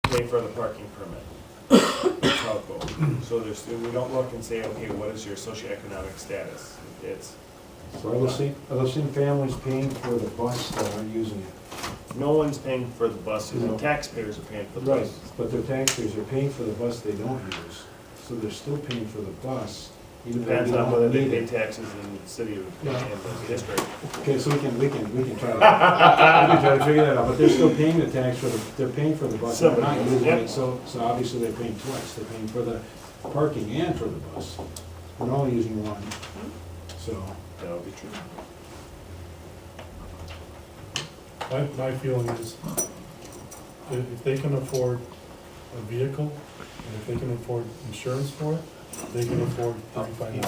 pay for the parking permit. That's how it goes. So we don't look and say, okay, what is your socioeconomic status? It's, So are those same families paying for the bus that are using it? no one's paying for the buses, the No. taxpayers are paying for the Right, buses. but their taxpayers are paying for the bus they don't use, so they're still paying for the bus, even though Depends they on whether don't they need pay it. taxes in the city or in Yeah. the district. Okay, so we can try to, we can try to figure that out, but they're still paying the tax for the, they're paying for the bus, they're not using Yep. it, so obviously they're paying twice, they're paying for the parking and for the bus. We're only using one, so. That'll be true. My feeling is, if they can afford a vehicle, and if they can afford insurance for it, they can afford $35.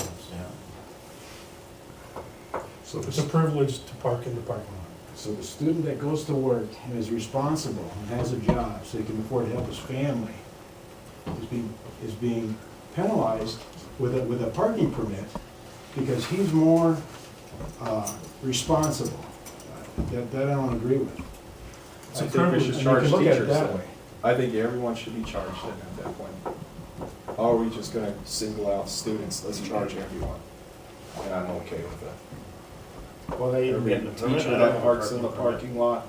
So It's a privilege to park in the parking lot. So the student that goes to work and is responsible and has a job so he can afford to help his family is being penalized with a parking permit because he's more responsible. That I don't agree with. It's a I think we privilege. should And charge you can look at it teachers that then. way. I think everyone should be charged then at that point. Or are we just gonna single out students, let's charge everyone? And I'm okay with that. Well, they even Every get the permit. teacher I don't that have a parks in the permit. parking lot,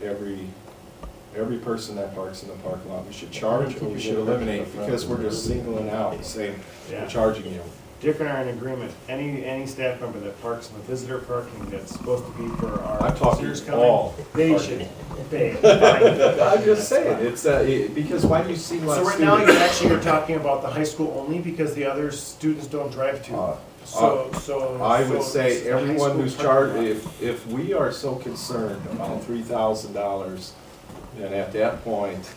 every person that parks in the parking lot, we should charge or we should eliminate, because we're just singling out and saying, Yeah. we're charging you. Dick and I are in agreement, any staff member that parks in the visitor parking that's supposed to be for our I'm talking visitors coming, all they parking. should pay. Fine. I'm just saying, That's it's, because why do you single fine. out So students? right now, you're talking about the high school only because the other students don't drive to. I would so say it's the high everyone school who's parking charged, lot. if we are so concerned about $3,000, then at that point,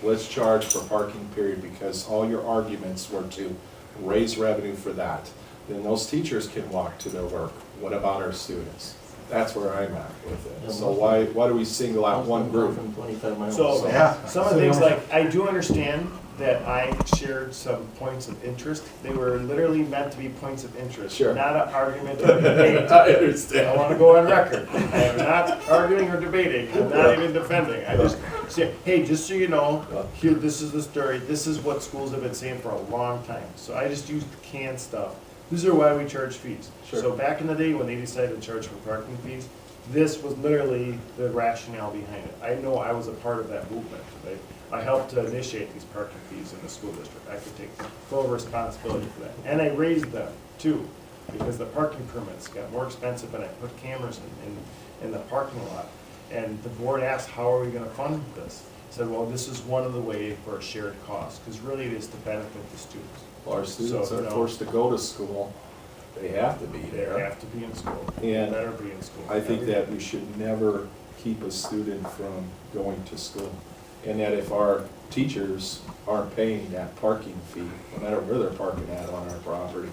let's charge for parking period, because all your arguments were to raise revenue for that. Then those teachers can walk to their work. What about our students? That's where I'm at with it. So why do we single out one group? So, Yeah. some of the things like, I do understand that I shared some points of interest. They were literally meant to be points of interest, Sure. not an argument or debate. I I understand. want to go on record. I am not arguing or debating. I'm not even defending. I just say, hey, just so you know, here, this is the story. This is what schools have been saying for a long time. So I just used canned stuff. These are why we charge fees. Sure. So back in the day when they decided to charge for parking fees, this was literally the rationale behind it. I know I was a part of that movement. I helped to initiate these parking fees in the school district. I could take full responsibility for that. And I raised them too, because the parking permits got more expensive and I put cameras in the parking lot. And the board asked, how are we gonna fund this? I said, well, this is one of the ways for a shared cost, because really it is to benefit the students. Our students So, are no. forced to go to school. They have to be They there. have to be in school. They And better be in school. I think that we should never keep a student from going to school. And that if our teachers aren't paying that parking fee, no matter where they're parking at on our property,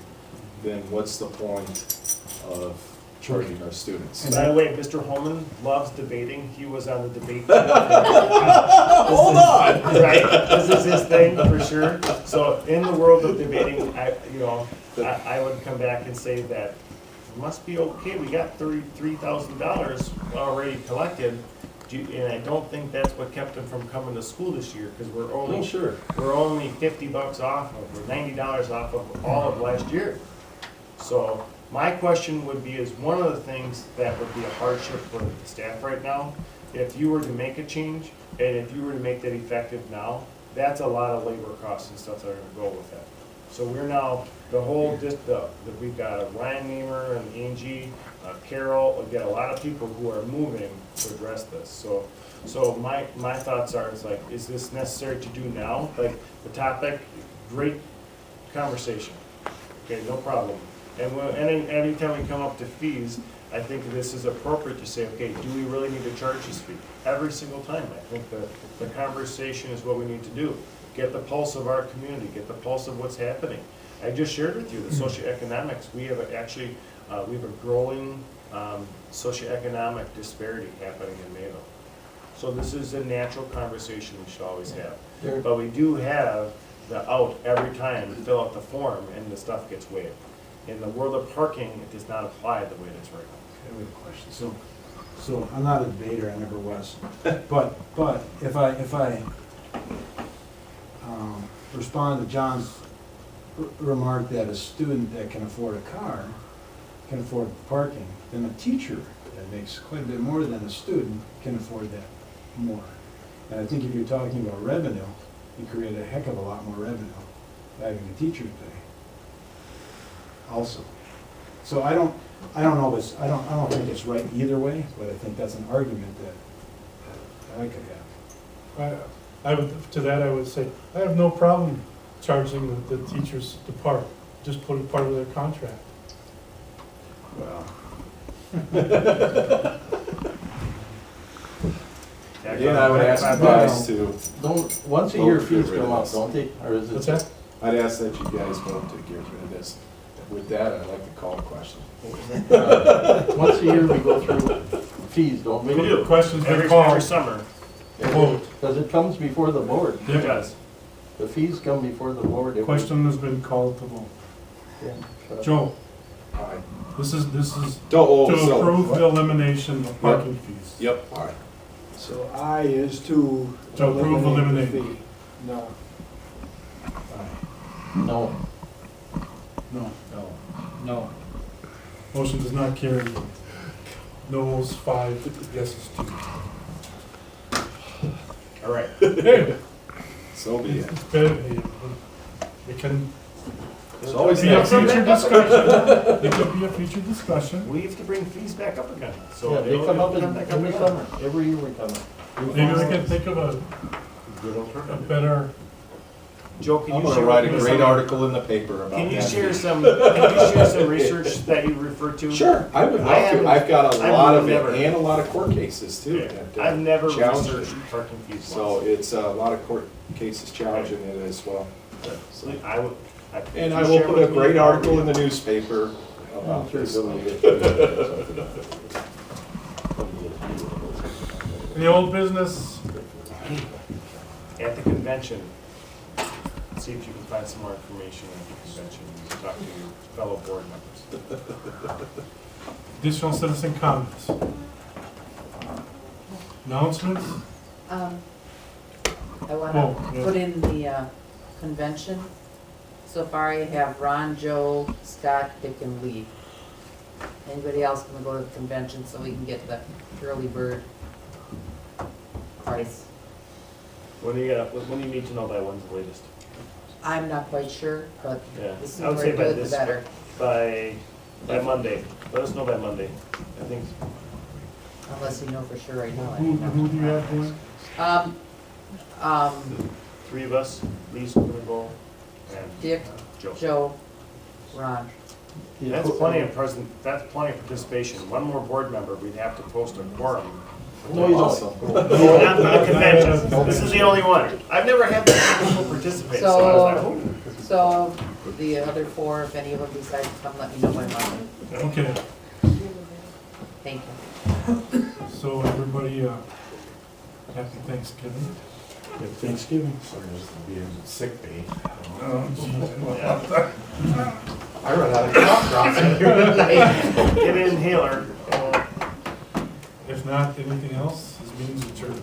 then what's the point of charging our students? And by the way, Mr. Holman loves debating. He was on the debate. Hold on! Right, this is his thing for sure. So in the world of debating, I would come back and say that it must be okay. We got $33,000 already collected. And I don't think that's what kept him from coming to school this year, because we're only we're only $50 off of, or $90 off of all of last year. So my question would be, is one of the things that would be a hardship for the staff right now, if you were to make a change, and if you were to make that effective now, that's a lot of labor costs and stuff that are gonna go with that. So we're now, we've got a Ryan Niemer and Angie, Carol, we've got a lot of people who are moving to address this. So my thoughts are, is this necessary to do now? Like, the topic, great conversation, okay, no problem. And anytime we come up to fees, I think this is appropriate to say, okay, do we really need to charge this fee? Every single time. I think the conversation is what we need to do. Get the pulse of our community, get the pulse of what's happening. I just shared with you the socioeconomics. We have we have a growing socioeconomic disparity happening in Mayville. So this is a natural conversation we should always have. But we do have the out every time to fill out the form and the stuff gets waived. In the world of parking, it does not apply the way it is right now. I have a question. So I'm not a debater, I never was. But if I respond to John's remark that a student that can afford a car can afford parking, then a teacher that makes quite a bit more than a student can afford that more. And I think if you're talking about revenue, you create a heck of a lot more revenue having the teachers pay also. So I don't know if I don't think it's right either way, but I think that's an argument that I could have. I would, to that I would say, I have no problem charging the teachers to park, just put it part of their contract. Well, Again, I would ask you guys to, Don't, once a year Vote to get fees rid of come up, this. don't they? Or is it? What's that? I'd ask that you guys vote to get rid of this. With that, I'd like to call a question. Once a year we go through fees, don't we? We do. Questions been Every called. summer, Vote. Because it comes before the board. it does. The fees come before the board. every- Question has been called to vote. Yeah, shut up. Joe, Aye. this is Oh, to so- approve the elimination of parking fees. Yep, all right. So I is to. To approve eliminate the eliminate. fee. No. No. no. No. Motion does not carry. Noes 5, yeses 2. All right. Hey, So be it. it's better, it can There's always be a next future year. discussion. It could be a future discussion. We have to bring fees back up again, so. Yeah, they it'll- come up it'll in come back every again. summer. Every year we come up. Maybe we can think of a better, Joe, can I'm you gonna share write a with me great some- article in the paper about that. Can you share some research that you referred to? Sure, I would I love haven't- to. I've got a I've lot of never- it and a lot of court cases too. Yeah. that, I've never challenge it. researched parking fees So once. it's a lot of court cases challenging it as well. So- I would. And can I you will share put with a me great how article you- in the newspaper I'm about sure this. Bill will get the old business, At the convention, see if you can find some more information at the convention, talk to your fellow board members. additional citizen comments. Announcements? I Oh, want yeah. to put in the convention. So far I have Ron, Joe, Scott, Dick, and Lee. Anybody else can go to the convention so we can get the early bird price? When do you need to know by when's the latest? I'm not quite sure, but Yeah, the I would say sooner by we do it, the this, better. by Monday. Let us know by Monday. I think, Unless you know for sure right now. I Who don't do you have going? know. three of us, Lee's gonna go, and Dick, Joe. Joe, Ron. That's plenty of participation. One more board member, we'd have to post a quorum. No, you don't. Awesome. Not for the convention. This is the only one. I've never had that many people participate, so I was like, oh. So the other four, if any of them decide to come, let me know by Monday. Okay, Thank you. so everybody, happy Thanksgiving. Thanksgiving. Sick bay. Yeah. I run out of cough drops in here. Get an inhaler. If not, anything else, this meeting's adjourned.